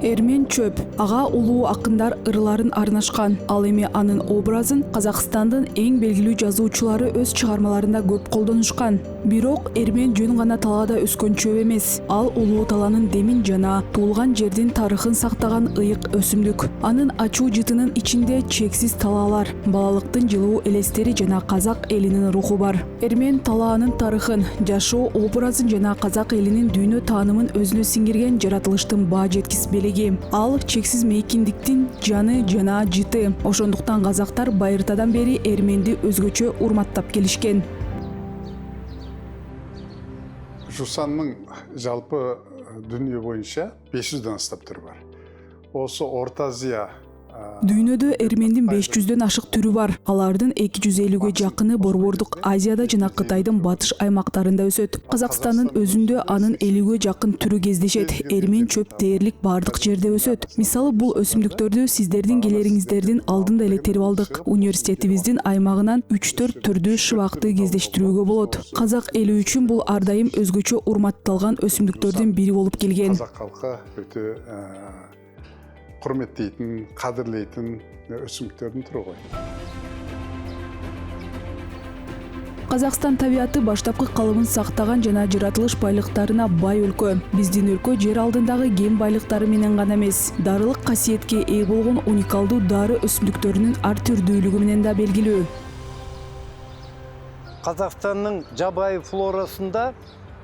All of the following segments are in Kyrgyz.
Эрмен чөп, ага улуу акындар ырларын арнашкан. Ал эми анын образын Казакстандын эң белгилүү жазуучулары өз чыгармаларында көп колдонушкан. Бирок Эрмен жөн гана талаада өскөн чөп эмес. Ал улуу таланын демин жана туулган жердин тарыхын сактаган ыйык өсүмдүк. Анын ачуу жытынын ичинде чексиз талаалар, балалыктын жылуу элестери жана казак элинин руху бар. Эрмен талаанын тарыхын, жашоо образын жана казак элинин дүйнө таанымын өзүнө сиңирген жаратылыштын баа жеткис белеги. Ал чексиз мейкиндиктин жаны жана жыты. Ошондуктан казактар байыртадан бери Эрменди өзгөчө урматтап келишкен. Жусанның жалпы дүние боюнча 500-дөн астап түрү бар. Осы Орта Азия Дүйнөдө Эрмендин 500дөн ашык түрү бар. Алардын 250ге жакыны Борбордук Азияда жана Кытайдын батыш аймактарында өсөт. Казакстандын өзүндө анын 50ге жакын түрү кездешет. Эрмен чөп дээрлик бардык жерде өсөт. Мисалы, бул өсүмдүктөрдү сиздердин келериңиздердин алдында эле терип алдык. Университетибиздин аймагынан 3-4 түрдүү шыбакты кездештирүүгө болот. Казак эли үчүн бул ар дайым өзгөчө урматталган өсүмдүктөрдүн бири болуп келген. Казак халкы өтө құрметтейтін, қадірлейтін өсімдіктердің түрі ғой. Казакстан табиаты баштапкы калыбын сактаган жана жаратылыш байлыктарына бай өлкө. Биздин өлкө жер алдындагы кен байлыктары менен гана эмес, дарылык касиетке ээ болгон уникалдуу дары өсүмдүктөрүнүн ар түрдүүлүгү менен да белгилүү. Казакстандын жабайы флорасында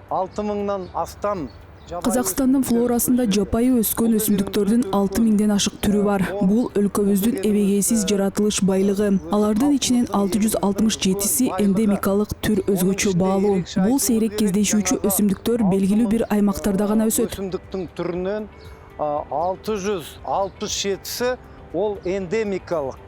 6000-ден астам Казакстандын флорасында жапайы өскөн өсүмдүктөрдүн 6000ден ашык түрү бар. Бул өлкөбүздүн эбегейсиз жаратылыш байлыгы. Алардын ичинен 667си эндемикалык түр өзгөчө баалуу. Бул сейрек кездешүүчү өсүмдүктөр белгилүү бир аймактарда гана өсөт. Өсүмдүктүн түрүнөн 667си ол эндемикалык,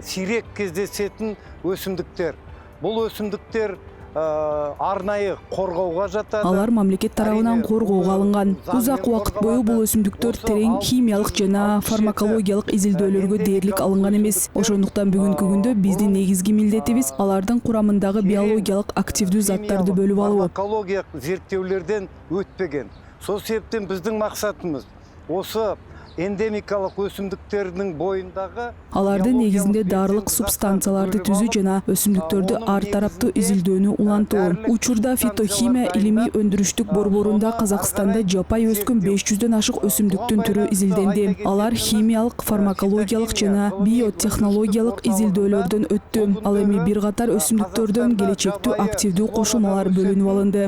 сейрек кездесетін өсүмдүктер. Бул өсүмдүктер арнайы коргоого жатат. Алар мамлекет тарабынан коргоого алынган. Узак убакыт бою бул өсүмдүктөр терең химиялык жана фармакологиялык изилдөөлөргө дээрлик алынган эмес. Ошондуктан бүгүнкү күндө биздин негизги милдетибиз алардын курамындагы биологиялык активдүү заттарды бөлүп алуу. Фармакологиялык зерттөөлөрдөн өтпөгөн. Сол себептен биздин максатыбыз осы эндемикалык өсүмдүктердин боюндагы алардын негизинде дарылык субстанцияларды түзүү жана өсүмдүктөрдү ар тараптуу изилдөөнү улантуу. Учурда фитохимия илимий өндүрүштүк борборунда Казакстанда жапай өскөн 500дөн ашык өсүмдүктүн түрү изилденди. Алар химиялык, фармакологиялык жана биотехнологиялык изилдөөлөрдөн өттү. Ал эми бир катар өсүмдүктөрдөн келечектүү активдүү кошулмалар бөлүнүп алынды.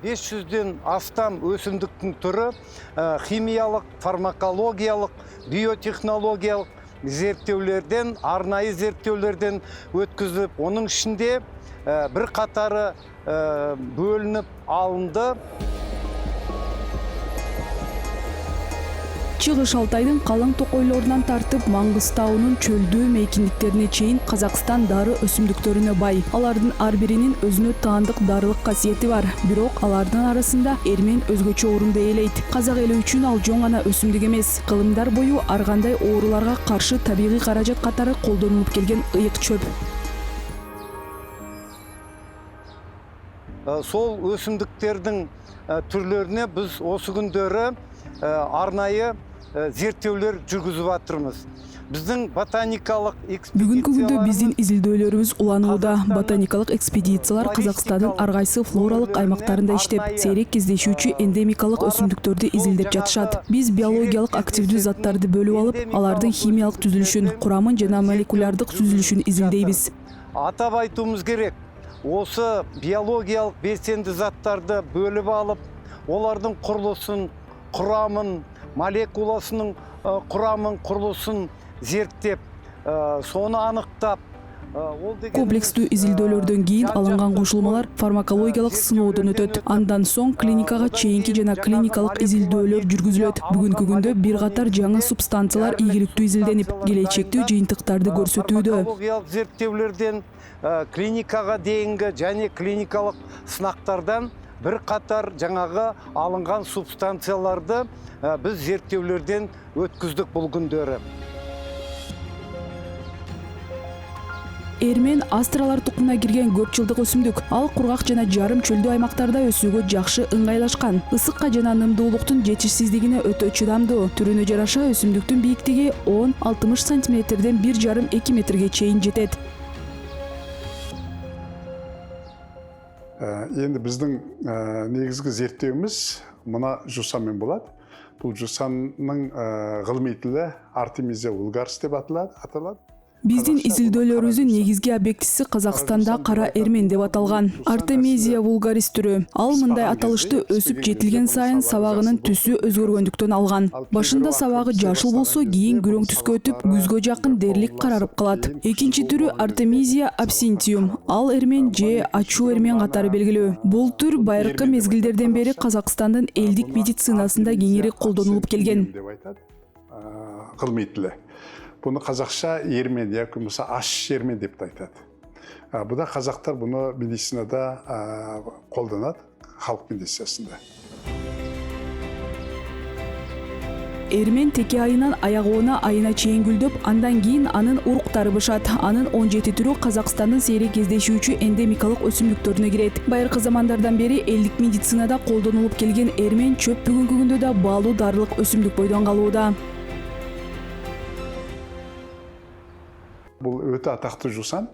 500ден астам өсүмдүктүн түрү химиялык, фармакологиялык, биотехнологиялык зерттөөлөрдөн, арнайы зерттөөлөрдөн өткүзүлүп, онун ичинде бир катары бөлүнүп алынды. Чыгыш Алтайдын калың токойлорунан тартып Маңгыстаунун чөлдүү мейкиндиктерине чейин Казакстан дары өсүмдүктөрүнө бай. Алардын ар биринин өзүнө таандык дарылык касиети бар. Бирок алардын арасында Эрмен өзгөчө орунду ээлейт. Казак эли үчүн ал жөн гана өсүмдүк эмес, кылымдар бою ар кандай ооруларга каршы табигый каражат катары колдонулуп келген ыйык чөп. Сол өсүмдүктердин түрлөрүнө биз осы күндөрү арнайы зерттөөлөр жүргүзүп атырмыз. Биздин ботаникалык Бүгүнкү күндө биздин изилдөөлөрүбүз уланууда. Ботаникалык экспедициялар Казакстандын ар кайсы флоралык аймактарында иштеп, сейрек кездешүүчү эндемикалык өсүмдүктөрдү изилдеп жатышат. Биз биологиялык активдүү заттарды бөлүп алып, алардын химиялык түзүлүшүн, курамын жана молекулярдык түзүлүшүн изилдейбиз. Атап айтуумуз керек. Осы биологиялык белсенди заттарды бөлүп алып, олардын курулушун, курамын, молекуласынын курамын, курулушун зерттеп, сону аныктап, Комплекстүү изилдөөлөрдөн кийин алынган кошулмалар фармакологиялык сыноодон өтөт. Андан соң клиникага чейинки жана клиникалык изилдөөлөр жүргүзүлөт. Бүгүнкү күндө бир катар жаңы субстанциялар ийгиликтүү изилденип, келечектүү жыйынтыктарды көрсөтүүдө. Фармакологиялык зерттөөлөрдөн клиникага дейинги және клиникалык сынактардан бир катар жаңагы алынган субстанцияларды биз зерттөөлөрдөн өткүздүк бул күндөрү. Эрмен астралар тукумуна кирген көп жылдык өсүмдүк. Ал кургак жана жарым чөлдүү аймактарда өсүүгө жакшы ыңгайлашкан. Ысыкка жана нымдуулуктун жетишсиздигине өтө чыдамдуу. Түрүнө жараша өсүмдүктүн бийиктиги 10-60 сантиметрден 1,5-2 метрге чейин жетет. Енді біздің негізгі зерттеуіміз мына жусанмен болады. Бұл жусанның ғылыми тілі Artemisia vulgaris деп аталады. Биздин изилдөөлөрүбүздүн негизги объектиси Казакстанда кара эрмен деп аталган. Artemisia vulgaris түрү. Ал мындай аталышты өсүп жетилген сайын сабагынын түсү өзгөргөндүктөн алган. Башында сабагы жашыл болсо, кийин күрөң түскө өтүп, күзгө жакын дээрлик карарып калат. Экинчи түрү Artemisia absinthium. Ал эрмен же ачуу эрмен катары белгилүү. Бул түр байыркы мезгилдерден бери Казакстандын элдик медицинасында кеңири колдонулуп келген. Гылмый тили. Бұны қазақша ермен, яки болмаса аш ермен деп те айтады. Бұда қазақтар бұны медицинада қолданады, халық медицинасында. Эрмен теке айынан аягоона айына чейин гүлдөп, андан кийин анын уруктары бышат. Анын 17 түрү Казакстандын сейрек кездешүүчү эндемикалык өсүмдүктөрүнө кирет. Байыркы замандардан бери элдик медицинада колдонулуп келген эрмен чөп бүгүнкү күндө да баалуу дарылык өсүмдүк бойдон калууда. Бұл өте атақты жусан.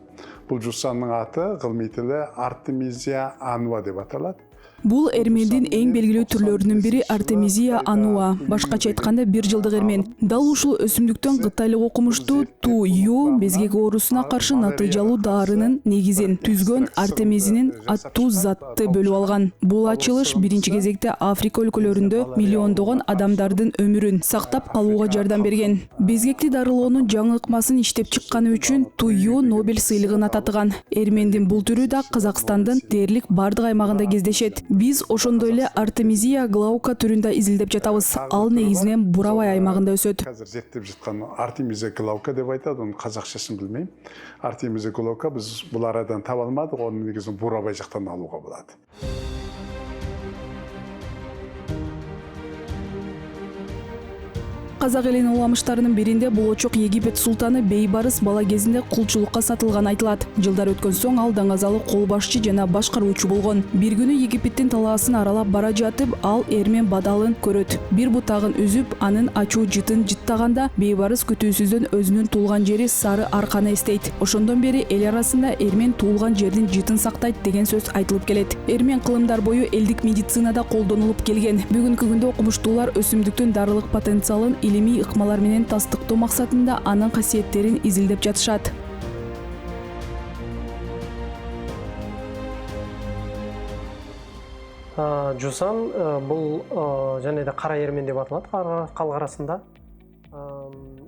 Бұл жусанның аты ғылыми тілі Artemisia annua деп аталады. Бул эрмендин эң белгилүү түрлөрүнүн бири Artemisia annua. Башкача айтканда 1 жылдык эрмен. Дал ушул өсүмдүктөн кытайлык окумуштуу Ту Ю безгек оорусуна каршы натыйжалуу дарынын негизин түзгөн Артемизинин аттуу затты бөлүп алган. Бул ачылыш биринчи кезекте Африка өлкөлөрүндө миллиондогон адамдардын өмүрүн сактап калууга жардам берген. Безгекти дарылоонун жаңы ыкмасын иштеп чыкканы үчүн Ту Ю Нобель сыйлыгына татыган. Эрмендин бул түрү да Казакстандын дээрлик бардык аймагында кездешет. Биз ошондой эле Artemisia glauca түрүндө изилдеп жатабыз. Ал негизинен Бурабай аймагында өсөт. Қазір зерттеп жатқан Artemisia glauca деп айтады, оның қазақшасын билмейм. Artemisia glauca біз бұл арадан таба алмадық, оның негізін Бурабай жақтан алуға болады. Казак элинин уламыштарынын биринде болочок Египет султаны Бейбарыс бала кезинде кулчулукка сатылган айтылат. Жылдар өткөн соң ал даңазалуу кол башчы жана башкаруучу болгон. Бир күнү Египеттин талаасын аралап бара жатып, ал эрмен бадалын көрөт. Бир бутагын үзүп, анын ачуу жытын жыттаганда Бейбарыс күтүүсүздөн өзүнүн туулган жери Сары Арканы эстейт. Ошондон бери эл арасында эрмен туулган жердин жытын сактайт деген сөз айтылып келет. Эрмен кылымдар бою элдик медицинада колдонулуп келген. Бүгүнкү күндө окумуштуулар өсүмдүктүн дарылык потенциалын илимий ыкмалар менен тастыктоо максатында анын касиеттерин изилдеп жатышат. Жусан бул және де кара эрмен деп аталат калк арасында.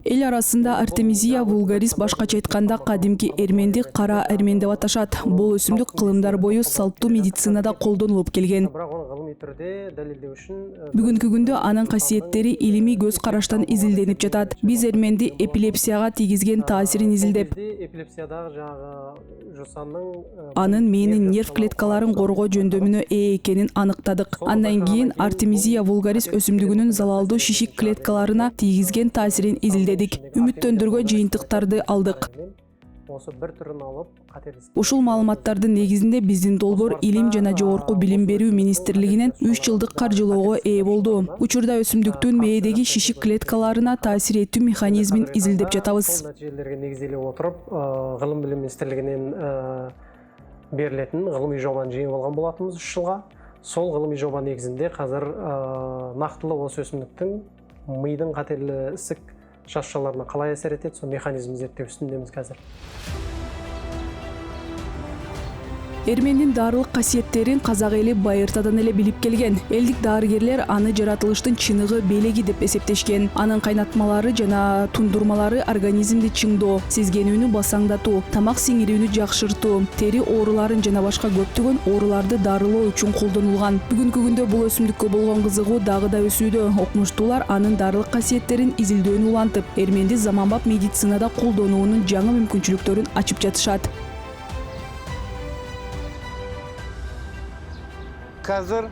Эл арасында Artemisia vulgaris башкача айтканда кадимки эрменди кара эрмен деп аташат. Бул өсүмдүк кылымдар бою салттуу медицинада колдонулуп келген. Бирок аны гылымый түрдө далилдөө үчүн Бүгүнкү күндө анын касиеттери илимий көз караштан изилденип жатат. Биз эрменди эпилепсияга тийгизген таасирин изилдеп, эпилепсиядагы жанагы жусандын анын мээнин нерв клеткаларын коргоо жөндөмүнө ээ экенин аныктадык. Андан кийин Artemisia vulgaris өсүмдүгүнүн залалдуу шишик клеткаларына тийгизген таасирин изилдедик. Үмүттөндүргөн жыйынтыктарды алдык. Осы бір түрін алып, қатерлескен. Ушул маалыматтардын негизинде биздин долбоор Илим жана жогорку билим берүү министрлигинен 3 жылдык каржылоого ээ болду. Учурда өсүмдүктүн мээдеги шишик клеткаларына таасир этүү механизмин изилдеп жатабыз. Нәтижелерге негизделе отуруп, Гылым билим министрлигинен берилетин гылымый жобаны жеңип алган болатынбыз 3 жылга. Сол гылымый жоба негизинде азыр нактылуу осы өсүмдүктүн мыйдын катерлүү ысык шашшаларына қалай әсер етеді, сол механизм зерттеу үстіндеміз қазір. Эрмендин дарылык касиеттерин казак эли байыртадан эле билип келген. Элдик дарыгерлер аны жаратылыштын чыныгы белеги деп эсептешкен. Анын кайнатмалары жана тундурмалары организмди чыңдоо, сезгенүүнү басаңдатуу, тамак сиңирүүнү жакшыртуу, тери ооруларын жана башка көптөгөн ооруларды дарылоо үчүн колдонулган. Бүгүнкү күндө бул өсүмдүккө болгон кызыгуу дагы да өсүүдө. Окумуштуулар анын дарылык касиеттерин изилдөөнү улантып, эрменди заманбап медицинада колдонуунун жаңы мүмкүнчүлүктөрүн ачып жатышат. Қазір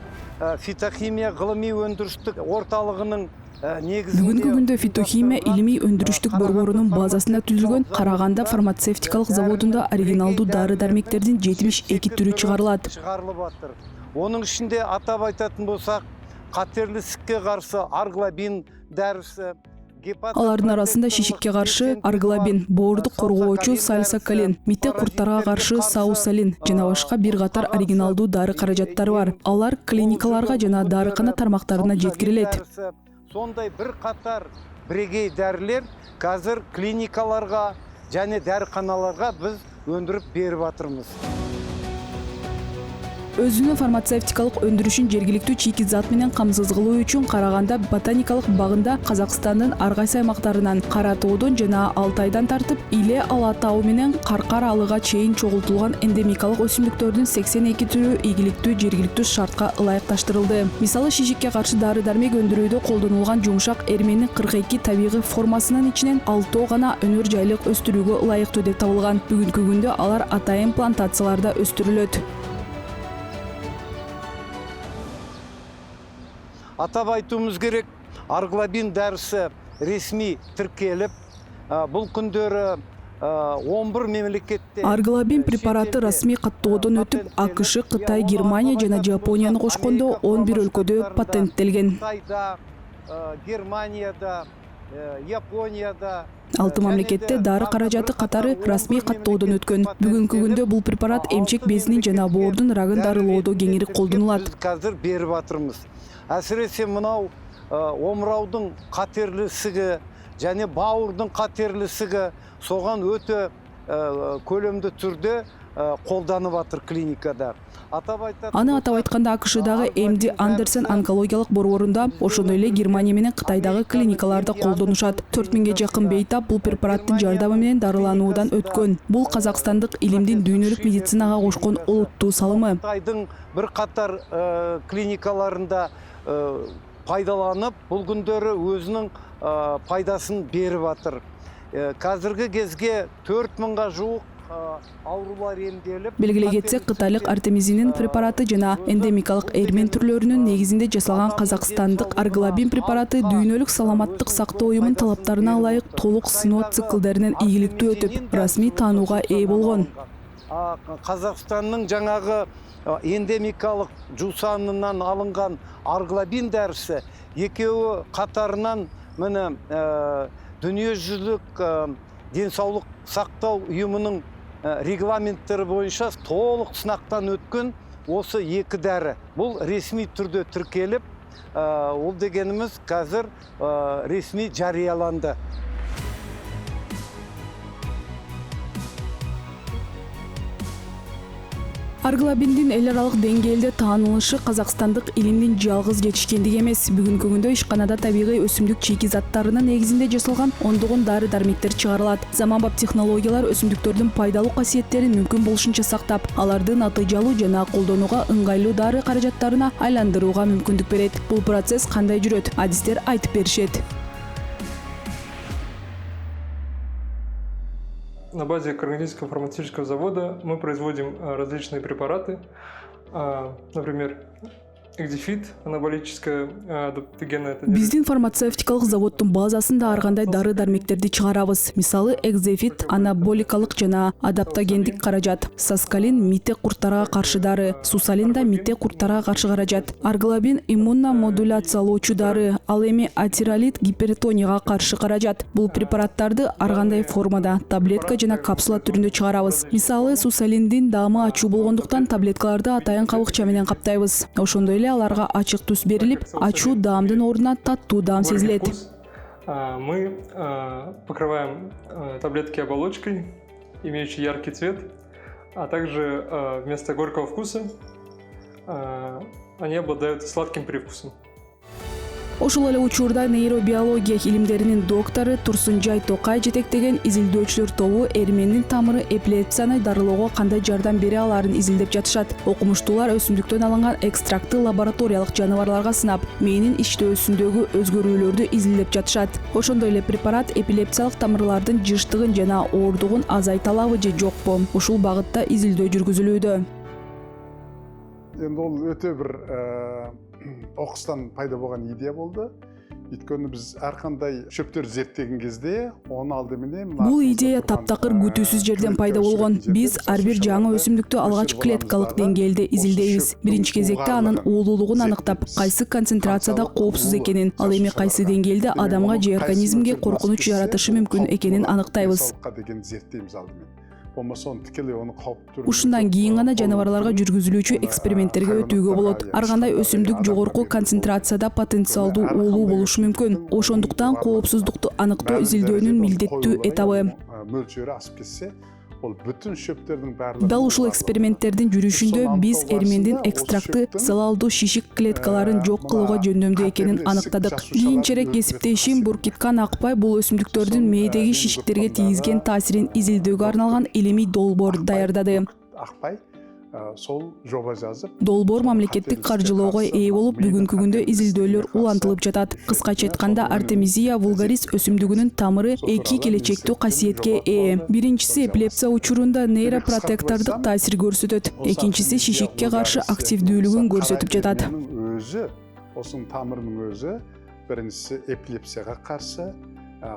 фитохимия ғылыми өндірістік орталығының Бүгүнкү күндө фитохимия илимий өндүрүштүк борборунун базасында түзүлгөн Караганда фармацевтикалык заводунда оригиналдуу дары-дармектердин 72 түрү чыгарылат. Оның ішінде атап айтатын болсақ, қатерлі ісікке қарсы арглабин дәрісі, Алардын арасында шишикке каршы арглабин, боорду коргоочу сальсакалин, мите курттарга каршы саусалин жана башка бир катар оригиналдуу дары каражаттары бар. Алар клиникаларга жана дарыкана тармактарына жеткирилет. Сондай бір қатар бірегей дәрілер қазір клиникаларға және дәріханаларға біз өндіріп беріп жатырмыз. Өзүнүн фармацевтикалык өндүрүшүн жергиликтүү чийки зат менен камсыз кылуу үчүн Караганда ботаникалык багында Казакстандын ар кайсы аймактарынан Кара тоодон жана Алтайдан тартып Иле Ала тау менен Каркар алыга чейин чогултулган эндемикалык өсүмдүктөрдүн 82 түрү ийгиликтүү жергиликтүү шартка ылайыкташтырылды. Мисалы шишикке каршы дары-дармек өндүрүүдө колдонулган жумшак эрменин 42 табигый формасынын ичинен 6 гана өнөр жайлык өстүрүүгө ылайыктуу деп табылган. Бүгүнкү күндө алар атайын плантацияларда өстүрүлөт. Атап айтуымыз керек, арглабин дәрісі ресми тіркеліп, бұл күндері 11 мемлекетте Арглабин препараты расмий каттоодон өтүп, АКШ, Кытай, Германия жана Жапонияны кошкондо 11 өлкөдө патенттелген. Кытайда, Германияда, Японияда 6 мамлекетте дары каражаты катары расмий каттоодон өткөн. Бүгүнкү күндө бул препарат эмчек безинин жана боордун рагын дарылоодо кеңири колдонулат. Қазір беріп жатырмыз. Әсіресе мынау омыраудың қатерлі ісігі және бауырдың қатерлі ісігі соған өте көлемді түрде қолданып жатыр клиникада. Аны атап айтканда АКШдагы МД Андерсен онкологиялык борборунда, ошондой эле Германия менен Кытайдагы клиникаларда колдонушат. 4000 жакын бейтап бул препараттын жардамы менен дарылануудан өткөн. Бул казакстандык илимдин дүйнөлүк медицинага кошкон олуттуу салымы. Кытайдын бир катар клиникаларында пайдаланып, бұл күндері өзінің пайдасын беріп жатыр. Қазіргі кезге 4000-га жуық аурулар емделіп, белгилей кетсек, кытайлык артемизинин препараты жана эндемикалык эрмен түрлөрүнүн негизинде жасалган казакстандык арглабин препараты дүйнөлүк саламаттык сактоо уюмунун талаптарына ылайык толук сыноо циклдеринен ийгиликтүү өтүп, расмий таанууга ээ болгон. Қазақстанның жаңағы эндемикалық жусанынан алынған арглабин дәрісі екеуі қатарынан міне дүниежүзілік денсаулық сақтау ұйымының регламенттері бойынша толық сынақтан өткен осы екі дәрі. Бұл ресми түрде тіркеліп, ол дегеніміз қазір ресми жарияланды. Арглабиндин эл аралык деңгээлде таанылышы казакстандык илимдин жалгыз жетишкендиги эмес. Бүгүнкү күндө ишканада табигый өсүмдүк чийки заттарынын негизинде жасалган ондогон дары-дармектер чыгарылат. Заманбап технологиялар өсүмдүктөрдүн пайдалуу касиеттерин мүмкүн болушунча сактап, аларды натыйжалуу жана колдонууга ыңгайлуу дары каражаттарына айландырууга мүмкүндүк берет. Бул процесс кандай жүрөт? Адистер айтып беришет. На базе Карагандинского фармацевтического завода мы производим различные препараты, например, экзифит, анаболическая адаптогенная. Биздин фармацевтикалык заводдун базасында ар кандай дары-дармектерди чыгарабыз. Мисалы, экзифит анаболикалык жана адаптогендик каражат, саскалин мите курттарга каршы дары, сусалин да мите курттарга каршы каражат, арглабин иммунно модуляциялоочу дары, ал эми атиралит гипертонияга каршы каражат. Бул препараттарды ар кандай формада, таблетка жана капсула түрүндө чыгарабыз. Мисалы, сусалиндин даамы ачуу болгондуктан таблеткаларды атайын кабыкча менен каптайбыз. Ошондой эле аларга ачык түс берилип, ачуу даамдын ордуна таттуу даам сезилет. Мы покрываем таблетки оболочкой, имеющей яркий цвет, а также вместо горького вкуса они обладают сладким привкусом. Ошол эле учурда нейробиология илимдеринин доктору Турсунжай Токай жетектеген изилдөөчүлөр тобу эрменин тамыры эпилепсияны дарылоого кандай жардам бере аларын изилдеп жатышат. Окумуштуулар өсүмдүктөн алынган экстрактты лабораториялык жаныбарларга сынап, мээнин иштөөсүндөгү өзгөрүүлөрдү изилдеп жатышат. Ошондой эле препарат эпилепсиялык тамырлардын жыштыгын жана оордугун азайта алабы же жокпу? Ушул багытта изилдөө жүргүзүлүүдө. Эми ол өтө бир окустан пайда болгон идея болду. Өйткені біз әрқандай шөптер зерттеген кезде оны алдыменен Бул идея таптакыр күтүүсүз жерден пайда болгон. Биз ар бир жаңы өсүмдүктү алгач клеткалык деңгээлде изилдейбиз. Биринчи кезекте анын уулуулугун аныктап, кайсы концентрацияда коопсуз экенин, ал эми кайсы деңгээлде адамга же организмге коркунуч жаратышы мүмкүн экенин аныктайбыз. Деген зерттейбиз алдымен. Болмаса оны тикелей оны кауіп Ушундан кийин гана жаныбарларга жүргүзүлүүчү эксперименттерге өтүүгө болот. Ар кандай өсүмдүк жогорку концентрацияда потенциалдуу уулуу болушу мүмкүн. Ошондуктан коопсуздукту аныктоо изилдөөнүн милдеттүү этабы. Мөлчөрү асып кетсе, ол бүтүн шөптердин баардыгы. Дал ушул эксперименттердин жүрүшүндө биз эрмендин экстракты залалдуу шишик клеткаларын жок кылууга жөндөмдүү экенин аныктадык. Кийинчерээк кесиптешим Буркиткан Акбай бул өсүмдүктөрдүн мээдеги шишиктерге тийгизген таасирин изилдөөгө арналган илимий долбоор даярдады. Акбай сол жоба жазып, Долбоор мамлекеттик каржылоого ээ болуп, бүгүнкү күндө изилдөөлөр улантылып жатат. Кыскача айтканда, Artemisia vulgaris өсүмдүгүнүн тамыры эки келечектүү касиетке ээ. Биринчиси эпилепсия учурунда нейропротектордук таасир көрсөтөт. Экинчиси шишикке каршы активдүүлүгүн көрсөтүп жатат. Өзү, осунун тамырынын өзү, биринчиси эпилепсияга каршы,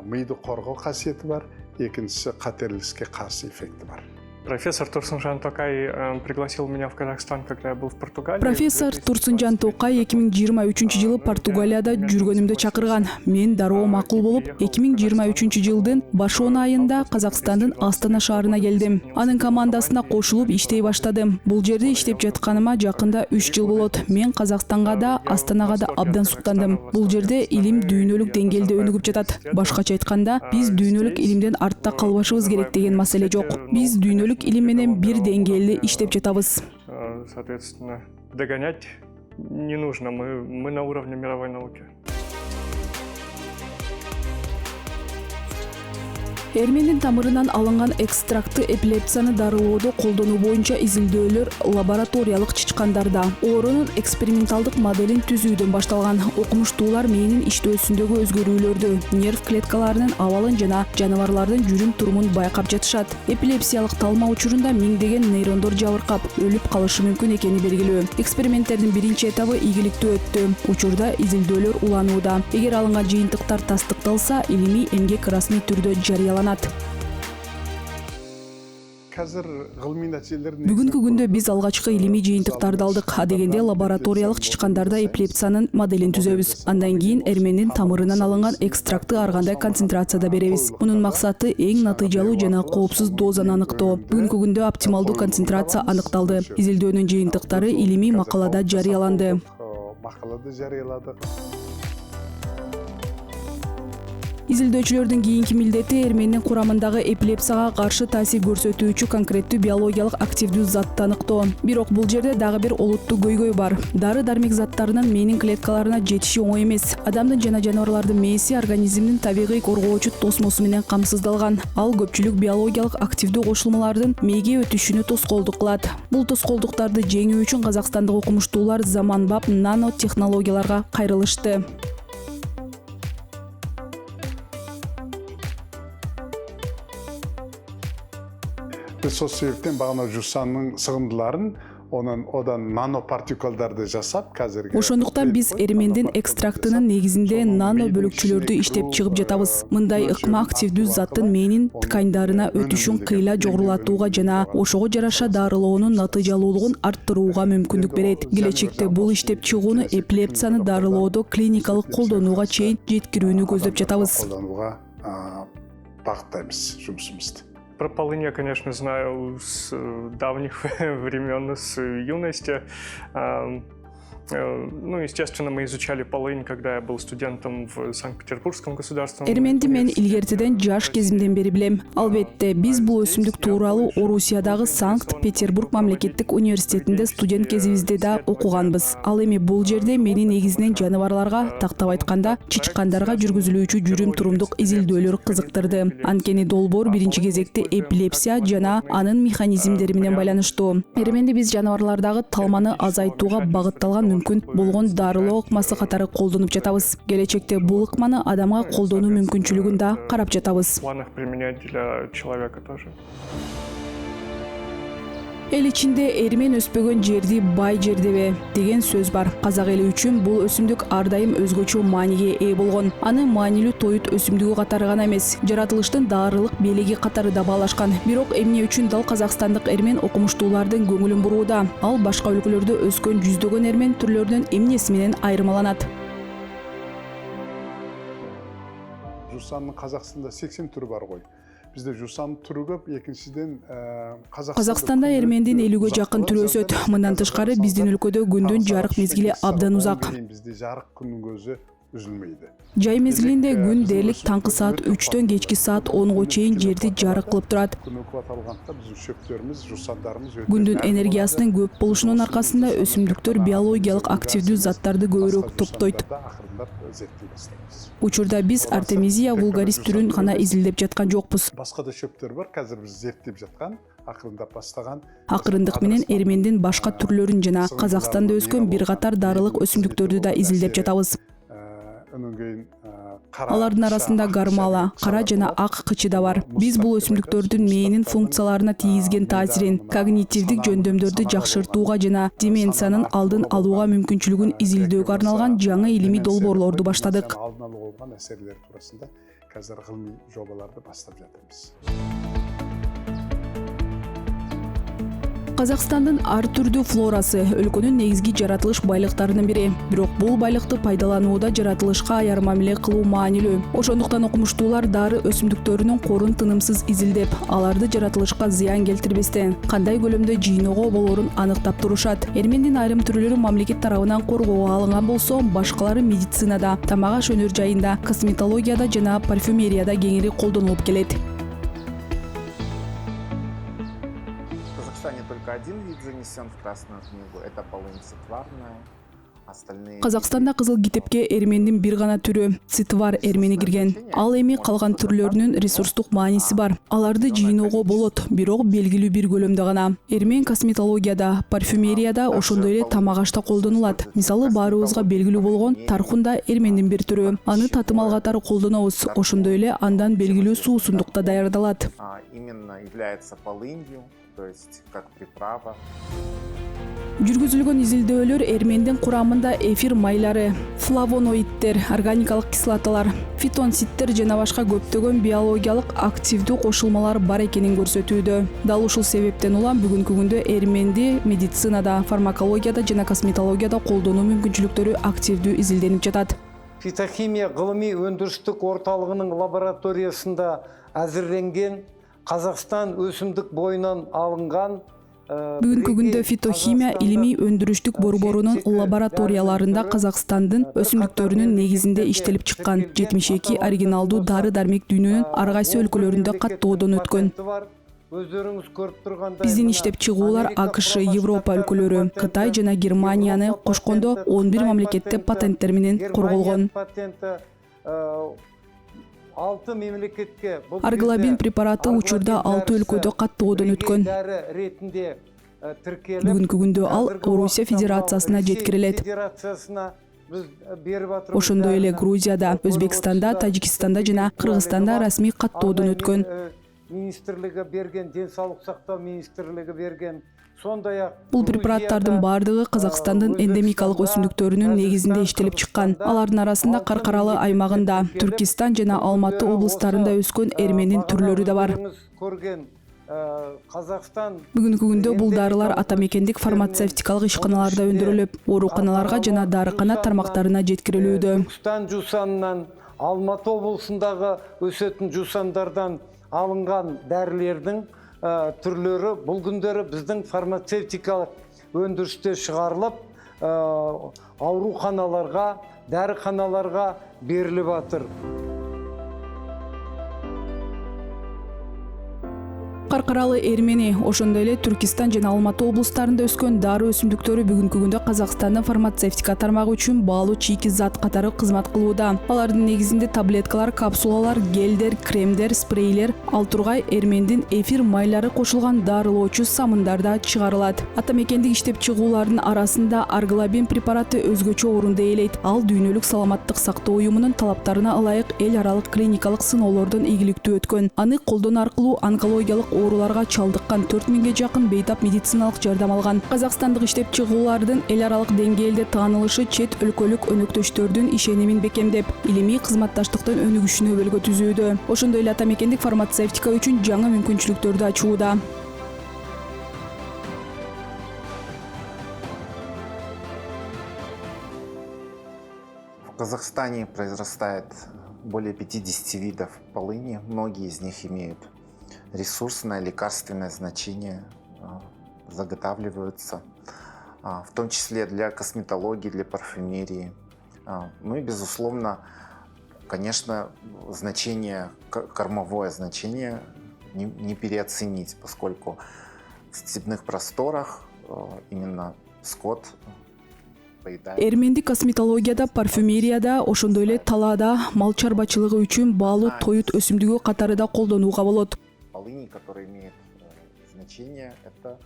мыйды коргоо касиети бар, экинчиси катерликке каршы эффекти бар. Профессор Турсунжан Токай пригласил меня в Казахстан, когда я был в Португалии. Профессор Турсунжан Токай 2023-жылы Португалияда жүргөнүмдө чакырган. Мен дароо макул болуп, 2023-жылдын башоон айында Казакстандын Астана шаарына келдим. Анын командасына кошулуп иштей баштадым. Бул жерде иштеп жатканыма жакында 3 жыл болот. Мен Казакстанга да, Астанага да абдан суктандым. Бул жерде илим дүйнөлүк деңгээлде өнүгүп жатат. Башкача айтканда, биз дүйнөлүк илимден артта калбашыбыз керек деген маселе жок. Биз дүйнөлүк илим менен бир деңгээлде иштеп жатабыз. Соответственно, догонять не нужно, мы на уровне мировой науки. Эрмендин тамырынан алынган экстракты эпилепсияны дарылоодо колдонуу боюнча изилдөөлөр лабораториялык чычкандарда, оорунун эксперименталдык моделин түзүүдөн башталган. Окумуштуулар мээнин иштөөсүндөгү өзгөрүүлөрдү, нерв клеткаларынын абалын жана жаныбарлардын жүрүм-турумун байкап жатышат. Эпилепсиялык талма учурунда миңдеген нейрондор жабыркап, өлүп калышы мүмкүн экени белгилүү. Эксперименттердин биринчи этабы ийгиликтүү өттү. Учурда изилдөөлөр уланууда. Эгер алынган жыйынтыктар тастыкталса, илимий эмгек расмий түрдө жарыяланат. Бүгүнкү күндө биз алгачкы илимий жыйынтыктарды алдык. Адегенде лабораториялык чычкандарда эпилепсиянын моделин түзөбүз. Андан кийин эрмендин тамырынан алынган экстракты ар кандай концентрацияда беребиз. Мунун максаты эң натыйжалуу жана коопсуз дозаны аныктоо. Бүгүнкү күндө оптималдуу концентрация аныкталды. Изилдөөнүн жыйынтыктары илимий макалада жарыяланды. Изилдөөчүлөрдүн кийинки милдети эрмендин курамындагы эпилепсияга каршы таасир көрсөтүүчү конкреттүү биологиялык активдүү затты аныктоо. Бирок бул жерде дагы бир олуттуу көйгөй бар. Дары-дармек заттарынын мээнин клеткаларына жетиши оңой эмес. Адамдын жана жаныбарлардын мээси организмдин табигый коргоочу тосмосу менен камсыздалган. Ал көпчүлүк биологиялык активдүү кошулмалардын мээге өтүшүнү тоскоолдук кылат. Бул тоскоолдуктарды жеңүү үчүн казакстандык окумуштуулар заманбап нано технологияларга кайрылышты. Biz сол себептен бағана жусанның сығындыларын одан нанопартикулдарды жасап қазіргі. Ошондуктан биз эрмендин экстрактынын негизинде нано бөлүкчөлөрдү иштеп чыгып жатабыз. Мындай ыкма активдүү заттын мээнин тканьдарына өтүшүн кыйла жогорулатууга жана ошого жараша дарылоонун натыйжалуулугун арттырууга мүмкүндүк берет. Келечекте бул иштеп чыгууну эпилепсияны дарылоодо клиникалык колдонууга чейин жеткирүүнү көздөп жатабыз. Колдонууга багыттайбыз жумушубузду. Про полынь я, конечно, знаю с давних времен, с юности. Ну, естественно, мы изучали полынь, когда я был студентом в Санкт-Петербургском государственном. Эрменди мен илгертеден жаш кезимден бери билем. Албетте, биз бул өсүмдүк тууралуу Орусиядагы Санкт-Петербург мамлекеттик университетинде студент кезибизде да окуганбыз. Ал эми бул жерде мени негизинен жаныбарларга, тактап айтканда, чычкандарга жүргүзүлүүчү жүрүм-турумдук изилдөөлөр кызыктырды. Анткени долбоор биринчи кезекте эпилепсия жана анын механизмдери менен байланыштуу. Эрменди биз жаныбарлардагы талманы азайтууга багытталган мүмкүн болгон дарылоо ыкмасы катары колдонуп жатабыз. Келечекте бул ыкманы адамга колдонуу мүмкүнчүлүгүн да карап жатабыз. В планах применять для человека тоже. Эл ичинде эрмен өспөгөн жерди бай жер дебе деген сөз бар. Казак эли үчүн бул өсүмдүк ар дайым өзгөчө мааниге ээ болгон. Аны маанилүү тоют өсүмдүгү катары гана эмес, жаратылыштын даарылык белеги катары да баалашкан. Бирок эмне үчүн дал казакстандык эрмен окумуштуулардын көңүлүн бурууда? Ал башка өлкөлөрдө өскөн жүздөгөн эрмен түрлөрүнүн эмнеси менен айырмаланат? Жусанның Қазақстанда 80 түрі бар ғой. Bizde жусан түрі көп, екіншіден Казакстанда эрмендин 50-ге жакын түрү өсөт. Мындан тышкары биздин өлкөдө күндүн жарык мезгили абдан узак. Бизде жарык күнүн көзү үзүлмөйдү. Жай мезгилинде күн дээрлик таңкы саат 3-төн кечки саат 10го чейин жерди жарык кылып турат. Күн кубат алганда биздин шөптөрүбүз, жусандарыбыз Күндүн энергиясынын көп болушунун аркасында өсүмдүктөр биологиялык активдүү заттарды көбүрөөк топтойт. Учурда биз Artemisia vulgaris түрүн гана изилдеп жаткан жокпуз. Башка да шөптөр бар, азыр биз зерттеп жаткан, акырындап баштаган. Акырындык менен эрмендин башка түрлөрүн жана Казакстанда өскөн бир катар дарылык өсүмдүктөрдү да изилдеп жатабыз. Алардын арасында гармала, кара жана ак кычы да бар. Биз бул өсүмдүктөрдүн мээнин функцияларына тийгизген таасирин, когнитивдик жөндөмдөрдү жакшыртууга жана деменциянын алдын алууга мүмкүнчүлүгүн изилдөөгө арналган жаңы илимий долбоорлорду баштадык. Алдын алууга болгон әсерлер туурасында азыр гылмый жобаларды баштап жатабыз. Казакстандын ар түрдүү флорасы өлкөнүн негизги жаратылыш байлыктарынын бири. Бирок бул байлыкты пайдаланууда жаратылышка аяр мамиле кылуу маанилүү. Ошондуктан окумуштуулар дары өсүмдүктөрүнүн корун тынымсыз изилдеп, аларды жаратылышка зыян келтирбестен кандай көлөмдө жыйноого болорун аныктап турушат. Эрмендин айрым түрлөрү мамлекет тарабынан коргоого алынган болсо, башкалары медицинада, тамак аш өнөр жайында, косметологияда жана парфюмерияда кеңири колдонулуп келет. Один вид занесен в Красную книгу, это полынь цитварная. Казакстанда кызыл китепке эрмендин бир гана түрү, цитвар эрмени кирген. Ал эми калган түрлөрүнүн ресурстук мааниси бар. Аларды жыйноого болот, бирок белгилүү бир көлөмдө гана. Эрмен косметологияда, парфюмерияда, ошондой эле тамак ашта колдонулат. Мисалы, баарыбызга белгилүү болгон тархун да эрмендин бир түрү. Аны татымал катары колдонобуз. Ошондой эле андан белгилүү суусундукта даярдалат. Именно является полынью, то есть как приправа. Жүргүзүлгөн изилдөөлөр эрмендин курамында эфир майлары, флавоноиддер, органикалык кислоталар, фитонсиддер жана башка көптөгөн биологиялык активдүү кошулмалар бар экенин көрсөтүүдө. Дал ушул себептен улам бүгүнкү күндө эрменди медицинада, фармакологияда жана косметологияда колдонуу мүмкүнчүлүктөрү активдүү изилденип жатат. Фитохимия гылымий өндүрүштүк орталыгынын лабораториясында әзірленген Казакстан өсүмдүк боюнан алынган Бүгүнкү күндө фитохимия илимий өндүрүштүк борборунун лабораторияларында Казакстандын өсүмдүктөрүнүн негизинде иштелип чыккан 72 оригиналдуу дары-дармек дүйнөнүн ар кайсы өлкөлөрүндө каттоодон өткөн. Биздин иштеп чыгуулар АКШ, Европа өлкөлөрү, Кытай жана Германияны кошкондо 11 мамлекетте патенттер менен корголгон. Арглабин препараты учурда 6 өлкөдө каттоодон өткөн. Бүгүнкү күндө ал Орусия Федерациясына жеткирилет. Ошондой эле Грузияда, Өзбекстанда, Тажикстанда жана Кыргызстанда расмий каттоодон өткөн. Министрлиги берген, ден соолук сактоо министрлиги берген. Бул препараттардын баардыгы Казакстандын эндемикалык өсүмдүктөрүнүн негизинде иштелип чыккан. Алардын арасында Каркаралы аймагында, Түркистан жана Алматы облустарында өскөн эрмендин түрлөрү да бар. Бүгүнкү күндө бул дарылар атамекендик фармацевтикалык ишканаларда өндүрүлүп, ооруканаларга жана дарыкана тармактарына жеткирилүүдө. Түркистан жусанынан, Алматы облусундагы өсөтүн жусандардан алынган дарылердин түрлөрү бул күндөрү биздин фармацевтикалык өндүрүштө чыгарылып, ооруканаларга, дарыканаларга берилип атыр. Каркаралы эрмени, ошондой эле Түркистан жана Алматы облустарында өскөн дары өсүмдүктөрү бүгүнкү күндө Казакстандын фармацевтика тармагы үчүн баалуу чийки зат катары кызмат кылууда. Алардын негизинде таблеткалар, капсулалар, гелдер, кремдер, спрейлер, ал тургай эрмендин эфир майлары кошулган дарылоочу самындар да чыгарылат. Атамекендик иштеп чыгуулардын арасында арглабин препараты өзгөчө орунду ээлейт. Ал дүйнөлүк саламаттык сактоо уюмунун талаптарына ылайык эл аралык клиникалык сыноолордон ийгиликтүү өткөн. Аны колдонуу аркылуу онкологиялык оорулар ооруларга чалдыккан 4000 жакын бейтап медициналык жардам алган. Казакстандык иштеп чыгуулардын эл аралык деңгээлде таанылышы чет өлкөлүк өнөктөштөрдүн ишенимин бекемдеп, илимий кызматташтыктын өнүгүшүнө өбөлгө түзүүдө. Ошондой эле атамекендик фармацевтика үчүн жаңы мүмкүнчүлүктөрдү ачууда. В Казахстане произрастает более 50 видов полыни. Многие из них имеют ресурсное, лекарственное значение, заготавливаются, в том числе для косметологии, для парфюмерии. Ну и, безусловно, конечно, значение, кормовое значение не переоценить, поскольку в степных просторах именно скот поедает. Эрмендик косметологияда, парфюмерияда, ошондой эле талаада мал чарбачылыгы үчүн баалуу тоют өсүмдүгү катары да колдонууга болот. Полыни, которые имеют значение, это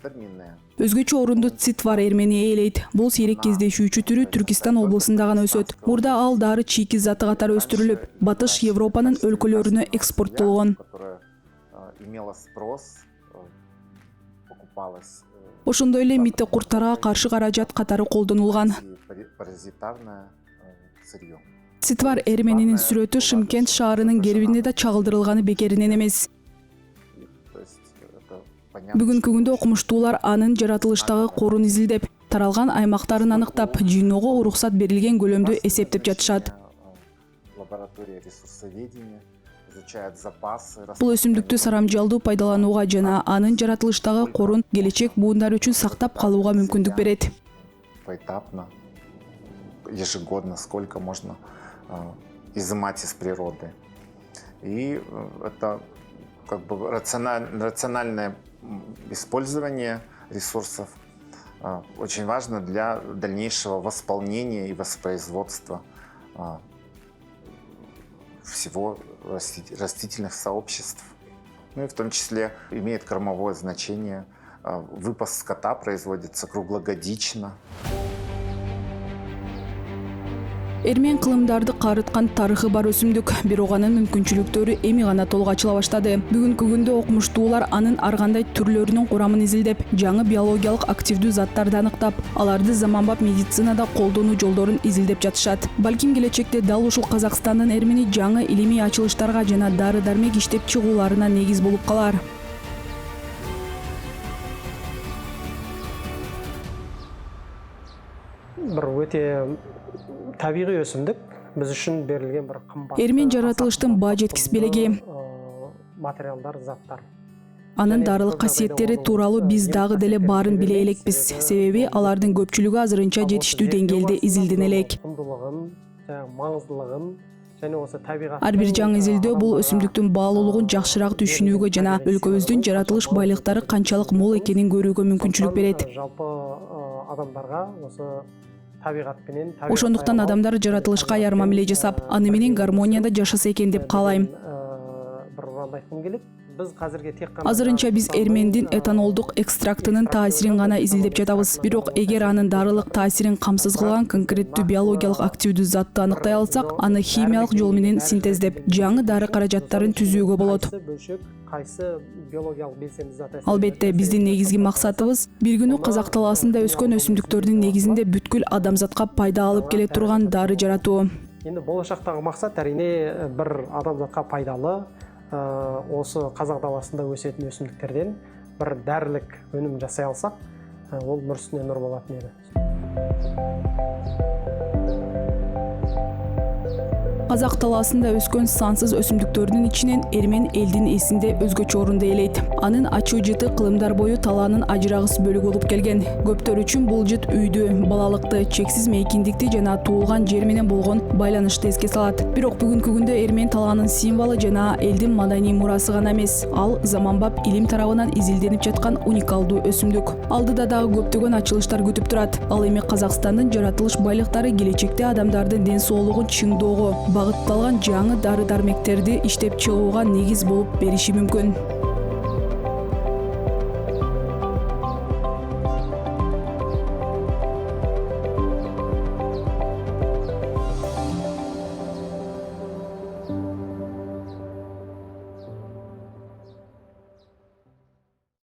терминные. Өзгөчө орунду цитвар эрмени ээлейт. Бул сейрек кездешүүчү түрү Түркистан облусунда гана өсөт. Мурда ал дары чийки заты катары өстүрүлүп, Батыш Европанын өлкөлөрүнө экспорттолгон. Которая имела спрос, покупалась. Ошондой эле мите курттарга каршы каражат катары колдонулган. Паразитарное сырье. Цитвар эрменинин сүрөтү Шымкент шаарынын гербине да чагылдырылганы бекеринен эмес. Бүгүнкү күндө окумуштуулар анын жаратылыштагы корун изилдеп, таралган аймактарын аныктап, жыйноого уруксат берилген көлөмдү эсептеп жатышат. Лаборатория ресурсоведения изучает запасы. Бул өсүмдүктү сарамжалдуу пайдаланууга жана анын жаратылыштагы корун келечек буундар үчүн сактап калууга мүмкүндүк берет. Поэтапно, ежегодно, сколько можно изымать из природы. И это как бы рациональное использование ресурсов очень важно для дальнейшего восполнения и воспроизводства всего растительных сообществ. Ну и в том числе имеет кормовое значение. Выпас скота производится круглогодично. Эрмен кылымдарды карыткан тарыхы бар өсүмдүк, бирок анын мүмкүнчүлүктөрү эми гана толук ачыла баштады. Бүгүнкү күндө окумуштуулар анын ар кандай түрлөрүнүн курамын изилдеп, жаңы биологиялык активдүү заттарды аныктап, аларды заманбап медицинада колдонуу жолдорун изилдеп жатышат. Балким келечекте дал ушул Казакстандын эрмени жаңы илимий ачылыштарга жана дары-дармек иштеп чыгууларына негиз болуп калар. Бір өте табиғи өсімдік біз үшін берілген бір қымбат. Эрмен жаратылыштын баа жеткис белеги. Материалдар, заттар. Анын дарылык касиеттери тууралуу биз дагы деле баарын биле элекпиз. Себеби алардын көпчүлүгү азырынча жетиштүү деңгээлде изилдене элек. Маңыздылыгын және осы табиғат. Ар бир жаңы изилдөө бул өсүмдүктүн баалуулугун жакшыраак түшүнүүгө жана өлкөбүздүн жаратылыш байлыктары канчалык мол экенин көрүүгө мүмкүнчүлүк берет. Жалпы адамдарга осы табиғатпенен. Ошондуктан адамдар жаратылышка аяр мамиле жасап, аны менен гармонияда жашаса экен деп каалайм. Бір уранды айткым келет. Biz hazırge tek qana Азырынча биз эрмендин этанолдук экстрактынын таасирин гана изилдеп жатабыз. Бирок эгер анын дарылык таасирин камсыз кылган конкреттүү биологиялык активдүү затты аныктай алсак, аны химиялык жол менен синтездеп, жаңы дары каражаттарын түзүүгө болот. Кайсы биологиялык белсенди зат. Албетте, биздин негизги максатыбыз бир күнү Казак талаасында өскөн өсүмдүктөрдүн негизинде бүткүл адамзатка пайда алып келе турган дары жаратуу. Енді болашақтағы мақсат әрине бір адамзатқа пайдалы, осы Қазақ даласында өсетін өсімдіктерден бір дәрілік өнім жасай алсақ, ол нұр үстіне нұр болатын еді. Казак талаасында өскөн сансыз өсүмдүктөрдүн ичинен эрмен элдин эсинде өзгөчө орунду ээлейт. Анын ачуу жыты кылымдар бою талаанын ажырагыс бөлүгү болуп келген. Көптөр үчүн бул жыт үйдү, балалыкты, чексиз мейкиндикти жана туулган жер менен болгон байланышты эске салат. Бирок бүгүнкү күндө эрмен талаанын символу жана элдин маданий мурасы гана эмес, ал заманбап илим тарабынан изилденип жаткан уникалдуу өсүмдүк. Алдыда дагы көптөгөн ачылыштар күтүп турат. Ал эми Казакстандын жаратылыш байлыктары келечекте адамдардын ден соолугун чыңдоого багытталган жаңы дары-дармектерди иштеп чыгууга негиз болуп бериши мүмкүн.